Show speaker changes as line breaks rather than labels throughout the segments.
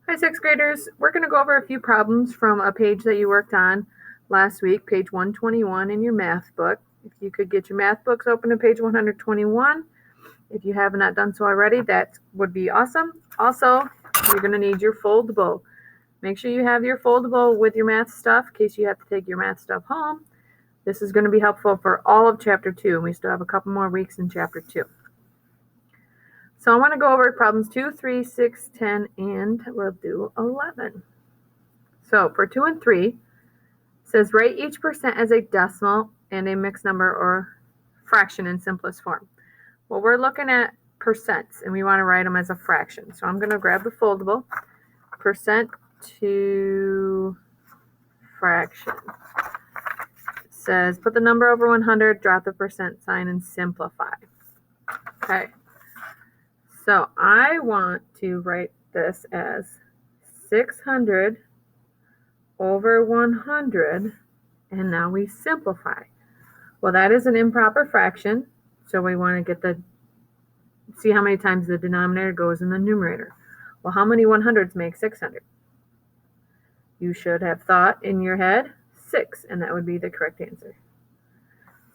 Hi, sixth graders. We're going to go over a few problems from a page that you worked on last week, page 121 in your math book. If you could get your math books open to page 121, if you have not done so already, that would be awesome. Also, you're going to need your foldable. Make sure you have your foldable with your math stuff in case you have to take your math stuff home. This is going to be helpful for all of chapter 2, and we still have a couple more weeks in chapter 2. So I want to go over problems 2, 3, 6, 10, and we'll do 11. So for 2 and 3, it says write each percent as a decimal and a mixed number or fraction in simplest form. Well, we're looking at percents, and we want to write them as a fraction. So I'm going to grab the foldable, percent to fraction. It says put the number over 100, drop the percent sign, and simplify. Okay. So I want to write this as 600 over 100, and now we simplify. Well, that is an improper fraction, so we want to see how many times the denominator goes in the numerator. Well, how many 100s make 600? You should have thought in your head 6, and that would be the correct answer.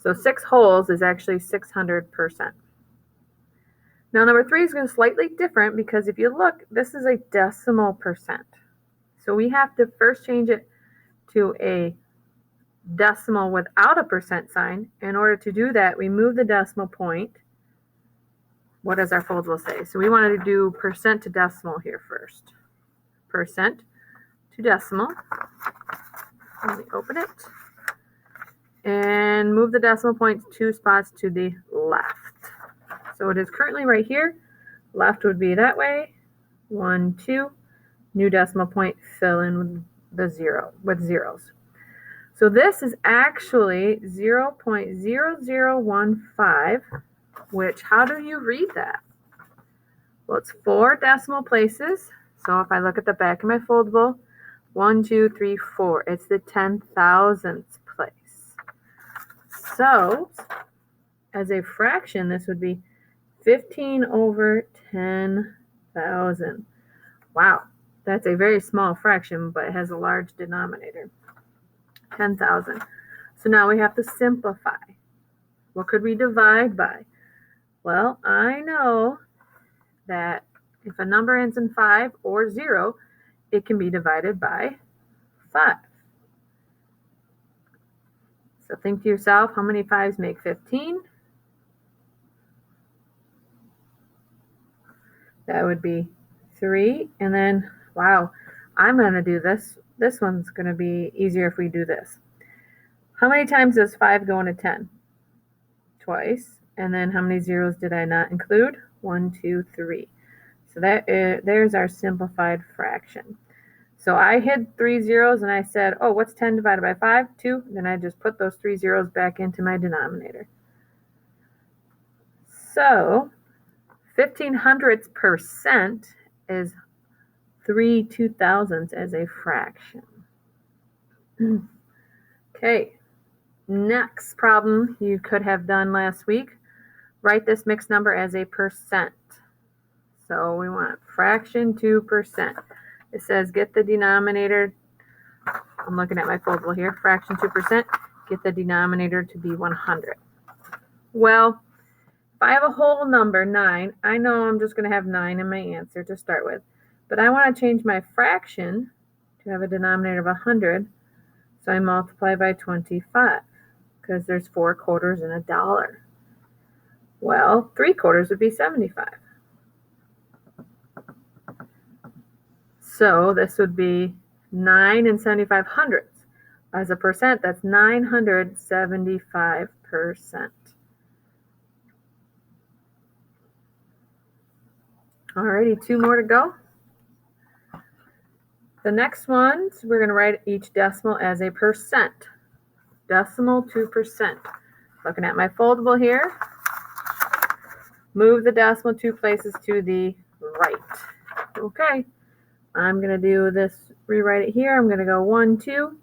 So 6 wholes is actually 600%. Now, number 3 is going to be slightly different because if you look, this is a decimal percent. So we have to first change it to a decimal without a percent sign. In order to do that, we move the decimal point. What does our foldable say? So we wanted to do percent to decimal here first. Percent to decimal. Let me open it. And move the decimal point 2 spots to the left. So it is currently right here. Left would be that way. 1, 2. New decimal point, fill in with the zero, with zeros. So this is actually 0.0015, which, how do you read that? Well, it's 4 decimal places. So if I look at the back of my foldable, 1, 2, 3, 4, it's the 10,000th place. So as a fraction, this would be 15 over 10,000. Wow, that's a very small fraction, but it has a large denominator. 10,000. So now we have to simplify. What could we divide by? Well, I know that if a number ends in 5 or 0, it can be divided by 5. So think to yourself, how many 5s make 15? That would be 3. And then, wow, I'm going to do this. This one's going to be easier if we do this. How many times does 5 go into 10? Twice. And then how many zeros did I not include? 1, 2, 3. So there's our simplified fraction. So I hid 3 zeros and I said, oh, what's 10 divided by 5? 2. Then I just put those 3 zeros back into my denominator. So 1/1500% is 3 2,000ths as a fraction. Okay, next problem you could have done last week. Write this mixed number as a percent. So we want fraction to percent. It says get the denominator, I'm looking at my foldable here, fraction to percent, get the denominator to be 100. Well, if I have a whole number, 9, I know I'm just going to have 9 in my answer to start with. But I want to change my fraction to have a denominator of 100. So I multiply by 25 because there's 4 quarters and a dollar. Well, 3 quarters would be 75. So this would be 9 and 75 hundredths. As a percent, that's 975%. Alrighty, 2 more to go. The next ones, we're going to write each decimal as a percent. Decimal to percent. Looking at my foldable here. Move the decimal 2 places to the right. Okay, I'm going to do this, rewrite it here. I'm going to go 1, 2.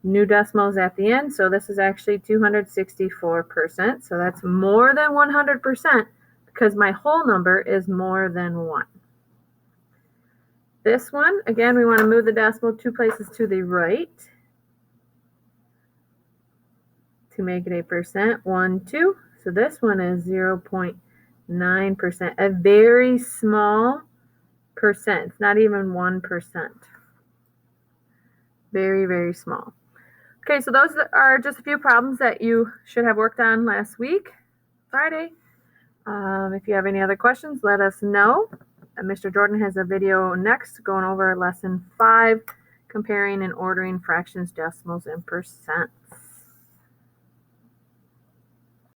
New decimals at the end. So this is actually 264%. So that's more than 100% because my whole number is more than 1. This one, again, we want to move the decimal 2 places to the right to make it a percent. 1, 2. So this one is 0.9%, a very small percent, not even 1%. Very, very small. Okay, so those are just a few problems that you should have worked on last week, Friday. If you have any other questions, let us know. Mr. Jordan has a video next going over lesson 5, comparing and ordering fractions, decimals, and percents.